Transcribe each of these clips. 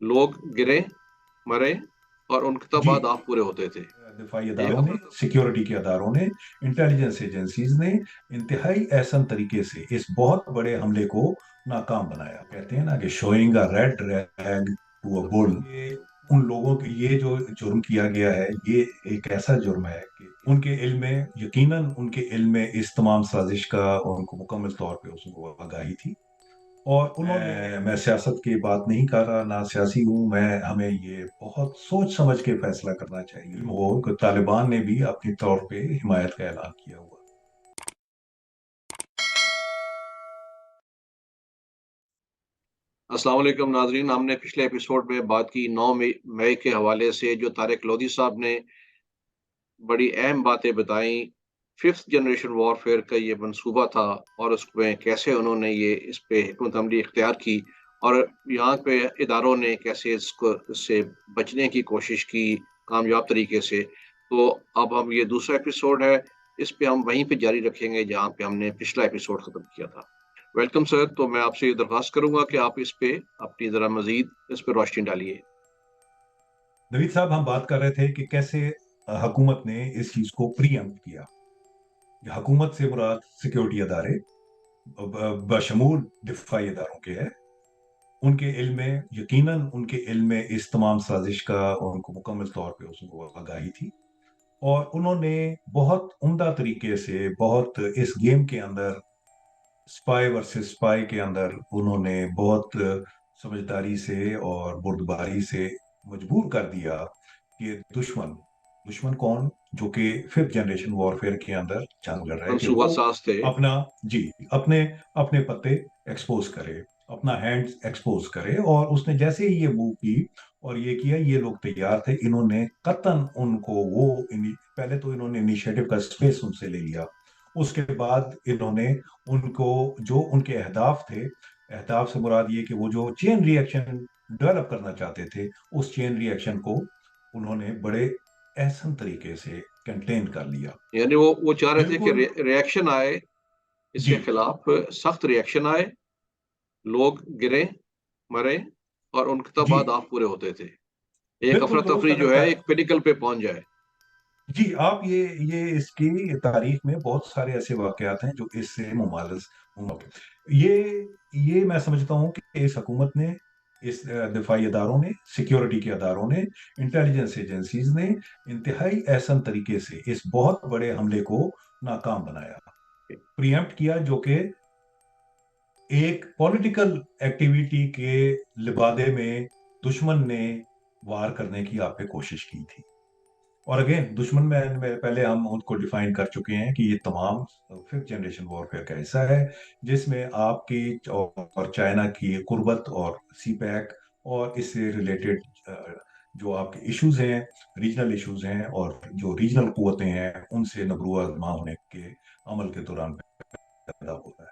لوگ گرے، مرے اور ان کے جی، بعد آپ پورے ہوتے تھے۔ دفاعی ایک اداروں نے، سیکیورٹی کے اداروں نے، انٹیلیجنس ایجنسیز نے انتہائی احسن طریقے سے اس بہت بڑے حملے کو ناکام بنایا۔ کہتے ہیں نا کہ شوئنگ اے ریڈ ریگ ٹو اے بل، یہ ان لوگوں کے یہ جو جرم کیا گیا ہے، یہ ایک ایسا جرم ہے کہ ان کے علم میں، یقیناً ان کے علم میں اس تمام سازش کا ان کو مکمل طور پہ اس کو آگاہی تھی۔ اور انہوں نے، میں سیاست کی بات نہیں کر رہا، نہ سیاسی ہوں میں، ہمیں یہ بہت سوچ سمجھ کے فیصلہ کرنا چاہیے۔ علم ہو کہ طالبان نے بھی اپنی طور پہ حمایت کا اعلان کیا ہوا۔ السلام علیکم ناظرین، ہم نے پچھلے ایپیسوڈ میں بات کی 9 مئی کے حوالے سے، جو طارق لودھی صاحب نے بڑی اہم باتیں بتائیں۔ ففتھ جنریشن وارفیئر کا یہ منصوبہ تھا اور اس میں کیسے انہوں نے اس پہ حکمت عملی اختیار کی، اور یہاں پہ اداروں نے کیسے اس سے بچنے کی کوشش کی کامیاب طریقے سے۔ تو اب ہم یہ دوسرا ایپیسوڈ ہے، اس پہ ہم وہیں پہ جاری رکھیں گے جہاں پہ ہم نے پچھلا ایپیسوڈ ختم کیا تھا۔ ویلکم سر، تو میں آپ سے یہ درخواست کروں گا کہ آپ اس پہ اپنی ذرا مزید اس پہ روشنی ڈالیے۔ نوید صاحب، ہم بات کر رہے تھے کہ کیسے حکومت نے اس چیز کو پری ایمپٹ کیا۔ حکومت سے مراد سیکیورٹی ادارے بشمول دفاعی اداروں کے ہے۔ ان کے علم میں، یقیناً ان کے علم میں اس تمام سازش کا ان کو مکمل طور پہ اس کو آگاہی تھی، اور انہوں نے بہت عمدہ طریقے سے، بہت اس گیم کے اندر، سپائی ورسز سپائی کے اندر، انہوں نے بہت سمجھداری سے اور بردباری سے مجبور کر دیا کہ دشمن کون، جو کہ ففتھ جنریشن وارفیئر کے اندر جنگ لڑ رہا ہے، کہ منصوبہ وہ ساز تھے۔ اپنا، جی، اپنے اپنے پتے ایکسپوز کرے، اپنا ہینڈ ایکسپوز کرے۔ اور اس نے جیسے ہی یہ موو کی اور یہ کیا، یہ لوگ تیار تھے، انہوں نے قطن ان کو پہلے تو انہوں نے انیشیٹو کا اسپیس ان سے لے لیا۔ اس کے بعد انہوں نے ان کو، جو ان کے اہداف تھے، اہداف سے مراد یہ کہ وہ جو چین ری ایکشن ڈیولپ کرنا چاہتے تھے، اس چین ری ایکشن کو انہوں نے بڑے احسن طریقے سے کنٹین کر لیا۔ یعنی وہ چاہ رہے تھے کہ بالکل، ری ایکشن آئے، اس جی، کے خلاف سخت ری ایکشن آئے، لوگ گرے، مرے اور ان کے جی، بعد آپ پورے ہوتے تھے، ایک بالکل درست افراتفری اگر جو ہے ایک پینیکل پہ پہنچ جائے۔ جی، آپ یہ اس کی تاریخ میں بہت سارے ایسے واقعات ہیں جو اس سے مماثل ہوں گے۔ یہ میں سمجھتا ہوں کہ اس حکومت نے، اس دفاعی اداروں نے، سیکیورٹی کے اداروں نے، انٹیلیجنس ایجنسیز نے انتہائی احسن طریقے سے اس بہت بڑے حملے کو ناکام بنایا، پری ایمپٹ کیا، جو کہ ایک پولیٹیکل ایکٹیویٹی کے لبادے میں دشمن نے وار کرنے کی آپ پہ کوشش کی تھی۔ اور اگین، دشمن میں پہلے ہم ان کو ڈیفائن کر چکے ہیں کہ یہ تمام ففتھ جنریشن وارفیئر کا حصہ ہے، جس میں آپ کی اور چائنا کی قربت اور سی پیک اور اس سے ریلیٹڈ جو آپ کے ایشوز ہیں، ریجنل ایشوز ہیں، اور جو ریجنل قوتیں ہیں، ان سے نبرو آزما ہونے کے عمل کے دوران پیدا ہوتا ہے۔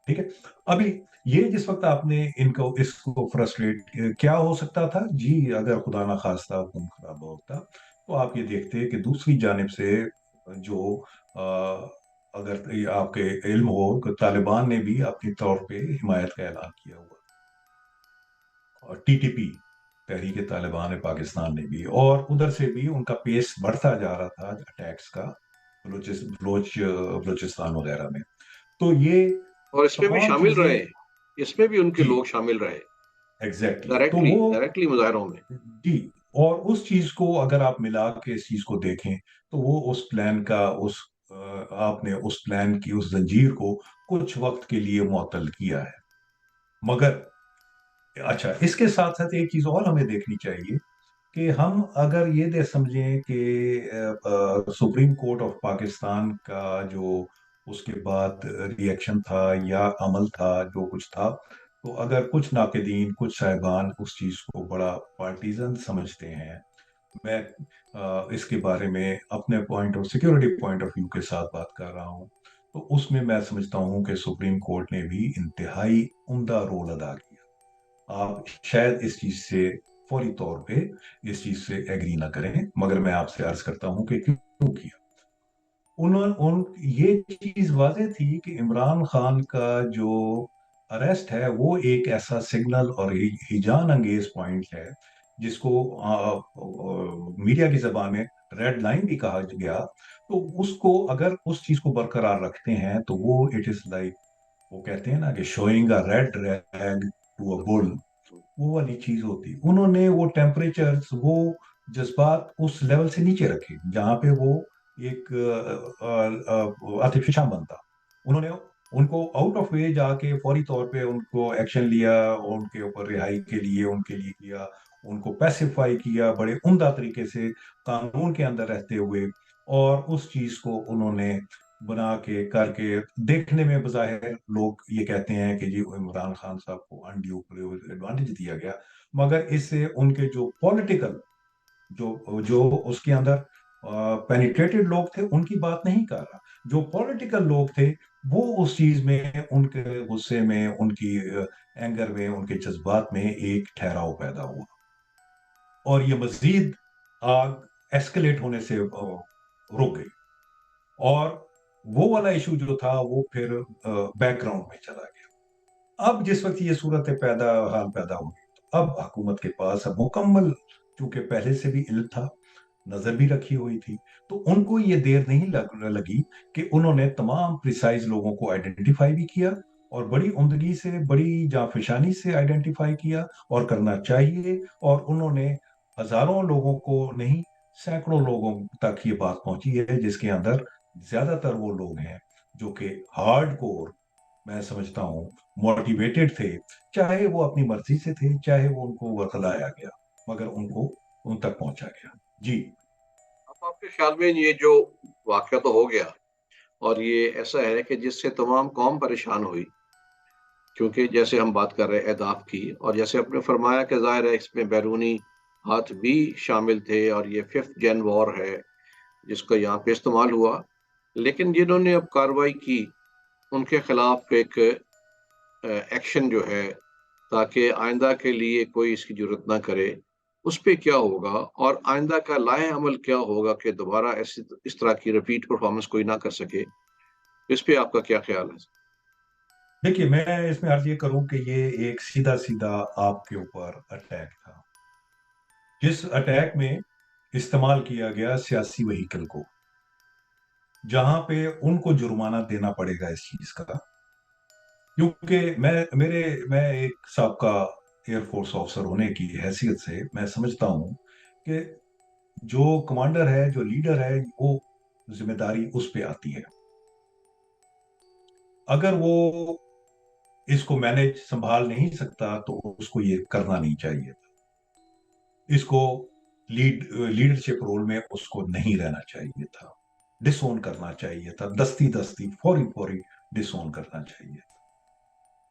ٹھیک ہے، ابھی یہ جس وقت آپ نے ان کو، اس کو فرسٹریٹ کیا ہو سکتا تھا، جی، اگر خدا نہ خواستہ حکم خراب ہوتا تو آپ یہ دیکھتے کہ دوسری جانب سے جو اگر یہ آپ کے علم ہو کہ طالبان نے بھی اپنی طور پہ حمایت کا اعلان کیا ہوا، اور ٹی ٹی پی، تحریک طالبان پاکستان نے بھی، اور ادھر سے بھی ان کا پیس بڑھتا جا رہا تھا اٹیکس کا، بلوچستان وغیرہ میں۔ تو یہ اور اس میں بھی تمام شامل چیزیں، رہے، اس میں بھی ان کے جی، لوگ شامل رہے، ایگزیکٹلی، تو ڈائریکٹلی وہ، ڈائریکٹلی مظاہروں میں۔ جی، اور اس چیز کو اگر آپ ملا کے اس چیز کو دیکھیں تو وہ اس پلان کا، آپ نے اس پلان کی اس زنجیر کو کچھ وقت کے لیے معطل کیا ہے۔ مگر اچھا، اس کے ساتھ ساتھ ایک چیز اور ہمیں دیکھنی چاہیے کہ ہم اگر یہ سمجھیں کہ سپریم کورٹ آف پاکستان کا جو اس کے بعد ری ایکشن تھا یا عمل تھا، جو کچھ تھا، تو اگر کچھ ناقدین، کچھ صاحبان اس چیز کو بڑا پارٹیزن سمجھتے ہیں، میں اس کے بارے میں اپنے سیکیورٹی پوائنٹ آف ویو کے ساتھ بات کر رہا ہوں، تو اس میں میں سمجھتا ہوں کہ سپریم کورٹ نے بھی انتہائی عمدہ رول ادا کیا۔ آپ شاید اس چیز سے فوری طور پہ اس چیز سے ایگری نہ کریں، مگر میں آپ سے عرض کرتا ہوں کہ کیوں کیا۔ یہ چیز واضح تھی کہ عمران خان کا جو अरेस्ट है वो एक ऐसा सिग्नल और हिजान अंगेज पॉइंट है जिसको मीडिया की जबान में रेड लाइन भी कहा गया। तो उसको अगर उस चीज को बरकरार रखते हैं तो वो इट इज लाइक, वो कहते हैं ना कि showing a red rag to a bull, वो वाली चीज होती। उन्होंने वो टेम्परेचर्स, वो जज्बात उस लेवल से नीचे रखे जहाँ पे वो एक आतिफिशा बनता। उन्होंने उनको आउट ऑफ वे जाके फौरी तौर पे उनको एक्शन लिया, उनके ऊपर रिहाई के लिए उनके लिए किया, उनको पैसिफाई किया बड़े उम्दा तरीके से कानून के अंदर रहते हुए। और उस चीज को उन्होंने बना के करके, देखने में बज़ाहिर लोग ये कहते हैं कि जी इमरान खान साहब को अनड्यू एडवांटेज दिया गया, मगर इससे उनके जो पॉलिटिकल, जो जो उसके अंदर पेनिट्रेटेड लोग थे उनकी बात नहीं कर रहा, जो पॉलिटिकल लोग थे वो उस चीज में, उनके गुस्से में, उनकी एंगर में, उनके जज्बात में एक ठहराव पैदा हुआ और ये मजीद आग एस्केलेट होने से रुक गई। और वो वाला इशू जो था वो फिर बैकग्राउंड में चला गया। अब जिस वक्त ये सूरत पैदा हाल पैदा हो गई, तो अब हुकूमत के पास अब मुकम्मल, चूंकि पहले से भी इल्म था, नजर भी रखी हुई थी, तो उनको ये देर नहीं लगी कि उन्होंने तमाम प्रिसाइज लोगों को आइडेंटिफाई भी किया और बड़ी उम्दगी से, बड़ी जाफिशानी से आइडेंटिफाई किया और करना चाहिए। और उन्होंने हजारों लोगों को नहीं, सैकड़ों लोगों तक ये बात पहुंची है जिसके अंदर ज्यादातर वो लोग हैं जो कि हार्ड कोर, मैं समझता हूँ, मोटिवेटेड थे, चाहे वो अपनी मर्जी से थे, चाहे वो उनको बतलाया गया, मगर उनको उन तक पहुंचा गया। जी। अब आपके ख्याल में ये जो वाकया तो हो गया, और ये ऐसा है कि जिससे तमाम कौम परेशान हुई, क्योंकि जैसे हम बात कर रहे हैं अहदाफ की, और जैसे आपने फरमाया कि जाहिर है इसमें बैरूनी हाथ भी शामिल थे, और ये 5th जन वॉर है जिसका यहाँ पे इस्तेमाल हुआ। लेकिन जिन्होंने अब कार्रवाई की उनके खिलाफ एक एक्शन जो है, ताकि आइंदा के लिए कोई इसकी जरूरत ना करे, उस पे क्या होगा, और आइंदा का लाहे अमल क्या होगा कि दोबारा ऐसी इस तरह की रिपीट परफॉर्मेंस कोई ना कर सके, इस पे आपका क्या ख्याल है? देखिए, मैं इसमें अर्ज ये करूं कि ये एक सीधा सीधा आपके ऊपर अटैक था, जिस अटैक में इस्तेमाल किया गया सियासी वहीकल को, जहां पे उनको जुर्माना देना पड़ेगा इस चीज का। क्योंकि मैं एक साबका एयरफोर्स ऑफिसर होने की हैसियत से मैं समझता हूं कि जो कमांडर है, जो लीडर है, वो जिम्मेदारी उस पे आती है। अगर वो इसको मैनेज संभाल नहीं सकता तो उसको ये करना नहीं चाहिए। इसको लीडरशिप रोल में उसको नहीं रहना चाहिए था, डिसोन करना चाहिए था, दस्ती दस्ती फौरी फौरी डिसोन करना चाहिए।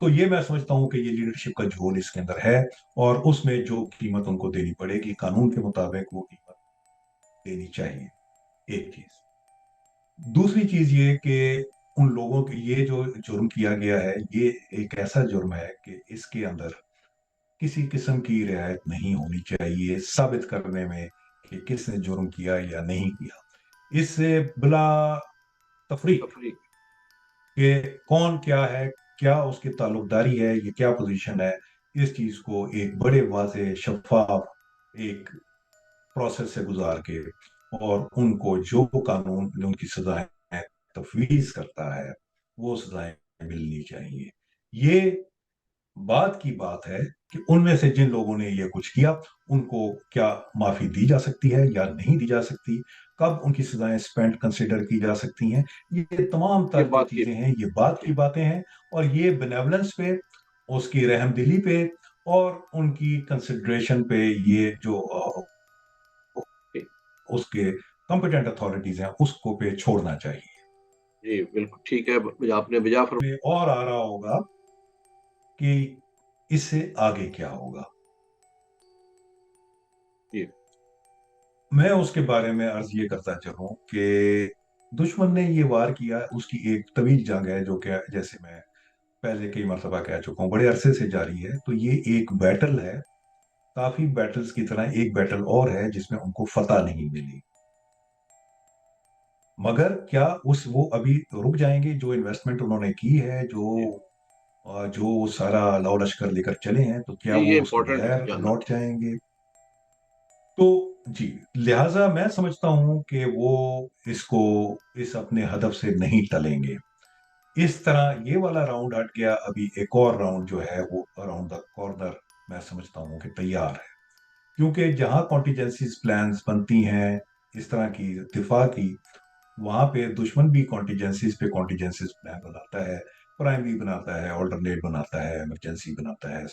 तो ये मैं समझता हूं कि ये लीडरशिप का झोल इसके अंदर है, और उसमें जो कीमत उनको देनी पड़ेगी कानून के मुताबिक वो कीमत देनी चाहिए। एक चीज। दूसरी चीज ये कि उन लोगों के ये जो जुर्म किया गया है, ये एक ऐसा जुर्म है कि इसके अंदर किसी किस्म की रियायत नहीं होनी चाहिए साबित करने में कि किसने जुर्म किया या नहीं किया। इससे बिला तफरीक तफरीक। कि कौन क्या है, क्या उसकी ताल्लुकदारी है, ये क्या पोजीशन है, इस चीज को एक बड़े वाज़े शफाफ एक प्रोसेस से गुजार के, और उनको जो कानून उनकी सजाएं तफवीज करता है वो सजाएं मिलनी चाहिए। ये बात की बात है कि उनमें से जिन लोगों ने ये कुछ किया उनको क्या माफी दी जा सकती है या नहीं दी जा सकती, कब उनकी सजाएं स्पेंड कंसिडर की जा सकती हैं, ये तमाम ये तर जो बात की। चीजें हैं ये बात की बातें हैं। और ये बेनेवलेंस पे, उसकी रहमदिली पे और उनकी कंसिडरेशन पे, ये जो उसके कॉम्पिटेंट अथॉरिटीज हैं उसको पे छोड़ना चाहिए। जी बिल्कुल ठीक है, आपने बिजा में और आ रहा होगा कि इससे आगे क्या होगा, जी। मैं उसके बारे में अर्ज ये करता चलूं कि दुश्मन ने ये वार किया, उसकी एक तवील जंग है जो कि जैसे मैं पहले कई मरतबा कह चुका हूं बड़े अरसे से जारी है। तो ये एक बैटल है, काफी बैटल्स की तरह एक बैटल और है जिसमें उनको फतह नहीं मिली। मगर क्या उस वो अभी रुक जाएंगे? जो इन्वेस्टमेंट उन्होंने की है, जो जी जो सारा लाव लश्कर लेकर चले हैं, तो क्या ये वो उसके इम्पोर्टेंट है बगैर जानना। लौट जाएंगे? तो जी, लिहाजा मैं समझता हूं कि वो इसको इस अपने हदफ से नहीं टलेंगे। इस तरह ये वाला राउंड हट गया, अभी एक और राउंड जो है वो अराउंड द कॉर्नर मैं समझता हूं कि तैयार है। क्योंकि जहां कॉन्टीजेंसीज प्लान्स बनती हैं इस तरह की दिफा की, वहां पे दुश्मन भी कॉन्टीजेंसीज प्लान बनाता है, प्राइमरी बनाता है, ऑल्टरनेट बनाता है, इमरजेंसी बनाता है,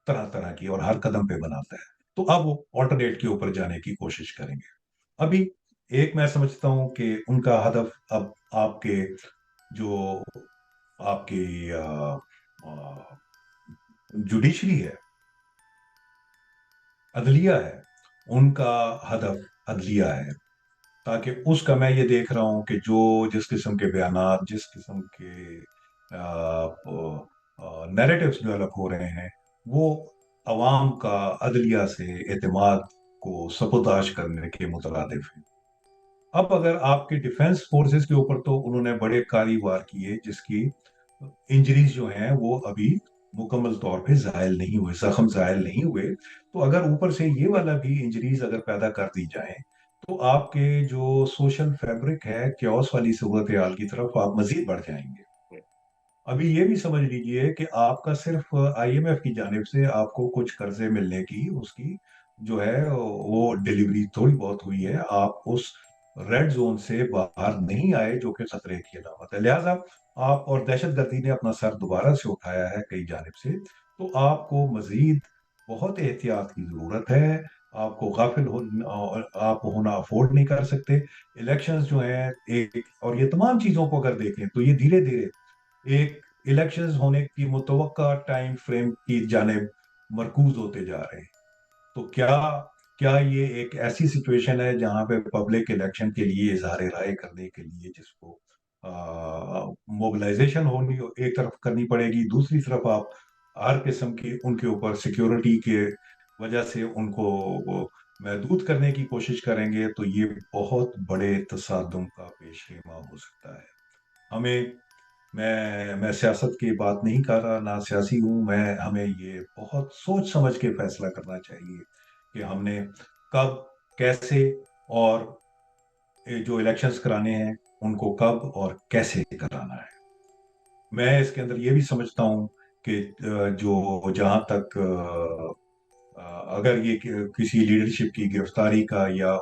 तरह तरह की, और हर कदम पे बनाता है। तो अब वो ऑल्टरनेट के ऊपर जाने की कोशिश करेंगे। अभी एक मैं समझता हूं कि उनका हदफ अब आपके जो आपकी जुडिशरी है, अदलिया है, उनका हदफ अदलिया है। ताकि उसका मैं ये देख रहा हूँ कि जो जिस किस्म के बयानात, जिस किस्म के नैरेटिव्स डेवलप हो रहे हैं, वो अवाम का अदलिया से एतमाद को सबोताश करने के मुतरादिफ है। अब अगर आपके डिफेंस फोर्सेस के ऊपर तो उन्होंने बड़े कारी वार किए, जिसकी इंजरीज जो हैं वो अभी मुकम्मल तौर पे जायल नहीं हुए, जख्म जायल नहीं हुए। तो अगर ऊपर से ये वाला भी इंजरीज अगर पैदा कर दी जाए, तो आपके जो सोशल फैब्रिक है क्योस वाली सूरत हाल की तरफ आप मजीद बढ़ जाएंगे। अभी ये भी समझ लीजिए कि आपका सिर्फ आईएमएफ की जानिब से आपको कुछ कर्जे मिलने की उसकी जो है वो डिलीवरी थोड़ी बहुत हुई है। आप उस रेड जोन से बाहर नहीं आए, जो कि खतरे की अलामत है। लिहाजा आप, और दहशतगर्दी ने अपना सर दोबारा से उठाया है कई जानिब से, तो आपको मजीद बहुत एहतियात की जरूरत है। आपको गाफिल हो, आप होना अफोर्ड नहीं कर सकते। इलेक्शंस जो हैं, एक और ये तमाम चीजों को अगर देखें तो ये धीरे धीरे एक इलेक्शंस होने की मुतवक्का टाइम फ्रेम की जानिब मरकूज होते जा रहे हैं। तो क्या क्या ये एक ऐसी सिचुएशन है जहां पे पब्लिक इलेक्शन के लिए इजहार राय करने के लिए जिसको मोबिलाइजेशन होनी एक तरफ करनी पड़ेगी, दूसरी तरफ आप हर किस्म की उनके ऊपर सिक्योरिटी के वजह से उनको वो महदूद करने की कोशिश करेंगे, तो ये बहुत बड़े तसादुम का पेशेमा हो सकता है। हमें मैं सियासत की बात नहीं कर रहा, ना सियासी हूं मैं। हमें ये बहुत सोच समझ के फैसला करना चाहिए कि हमने कब, कैसे, और ये जो इलेक्शंस कराने हैं उनको कब और कैसे कराना है। मैं इसके अंदर ये भी समझता हूं कि जो जहां तक अगर ये किसी लीडरशिप की गिरफ्तारी का या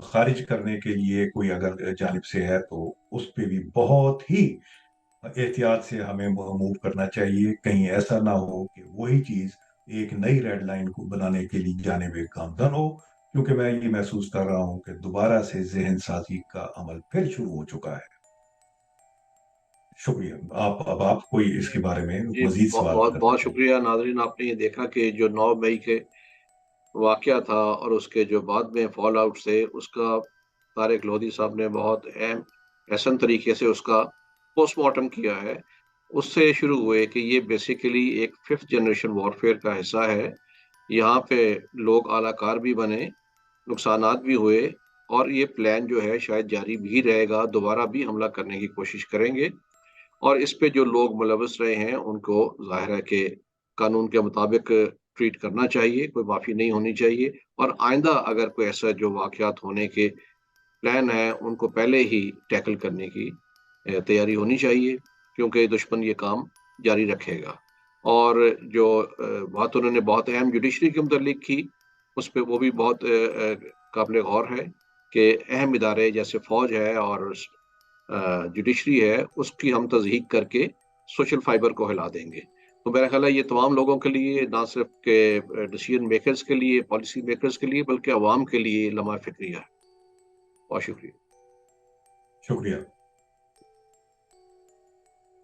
खारिज करने के लिए कोई अगर जानिब से है, तो उस पे भी बहुत ही एहतियात से हमें मूव करना चाहिए। कहीं ऐसा ना हो कि वही चीज एक नई रेड लाइन को बनाने के लिए जाने में गामदन हो। क्योंकि मैं ये महसूस कर रहा हूं कि दोबारा से जहन साजी का अमल फिर शुरू हो चुका है। शुक्रिया। आप कोई इसके बारे में जी मजीद सवाल बहुत करना बहुत चाहिए? शुक्रिया नाजरीन। आपने ये देखा कि जो 9 मई के वाकया था और उसके जो बाद में फॉल आउट से उसका तारिक लोधी साहब ने बहुत अहम एहसन तरीके से उसका पोस्टमार्टम किया है। उससे शुरू हुए कि ये बेसिकली एक फिफ्थ जनरेशन वॉरफेयर का हिस्सा है। यहाँ पे लोग आलाकार भी बने, नुकसानात भी हुए, और ये प्लान जो है शायद जारी भी रहेगा, दोबारा भी हमला करने की कोशिश करेंगे। और इस पे जो लोग मुलविस रहे हैं उनको जाहिर है कि कानून के मुताबिक ट्रीट करना चाहिए, कोई माफ़ी नहीं होनी चाहिए। और आइंदा अगर कोई ऐसा जो वाक़यात होने के प्लान है उनको पहले ही टैकल करने की तैयारी होनी चाहिए, क्योंकि दुश्मन ये काम जारी रखेगा। और जो बात उन्होंने बहुत अहम जुडिशरी के मुतल्लिक की, उस पे वो भी बहुत काबिल गौर है कि अहम इदारे जैसे फ़ौज है और जुडिशरी है, उसकी हम तज़हीक करके सोशल फाइबर को हिला देंगे। तो मेरा ख्याल है ये तमाम लोगों के लिए, ना सिर्फ के डिसीजन मेकर्स के लिए, पॉलिसी मेकर्स के लिए, बल्कि अवाम के लिए लम्हा फ़िक्रिया है। बहुत शुक्रिया। शुक्रिया।